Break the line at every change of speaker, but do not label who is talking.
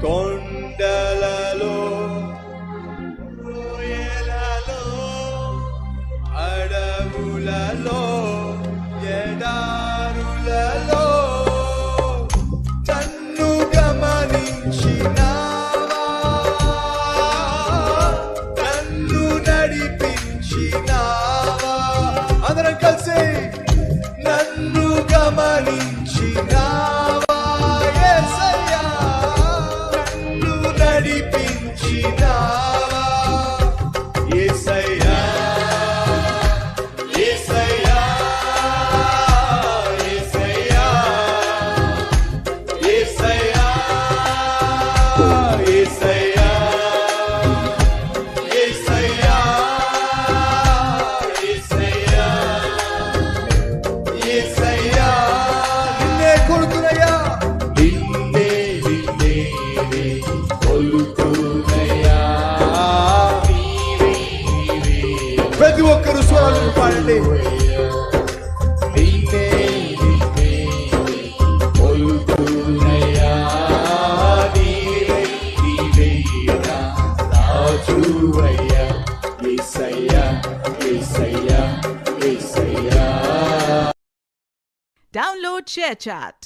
కొండలలో లోయలలో అడవులలో ఎడారులలో నన్ను గమనించినావా, నన్ను నడిపించినావా. అందరం కలిసి నన్ను గమనించినావా యేసయ్యా, నన్ను నడిపించినావా యేసయ్యా, యేసయ్యా, యేసయ్యా, యేసయ్యా, యేసయ్యా, యేసయ్యా, యేసయ్యా, యేసయ్యా. నిన్నే కొలుతునయ్యా, నిన్నే నిన్నే కొలుతునయ్యా. ప్రతి ఒక్కరు స్వరాలను పాడండి. నిన్నే నిన్నే కొలుతునయ్యా, నీవే నీవే నా రాజువయ్యా యేసయ్యా, యేసయ్యా, యేసయ్యా.
Download ShareChat.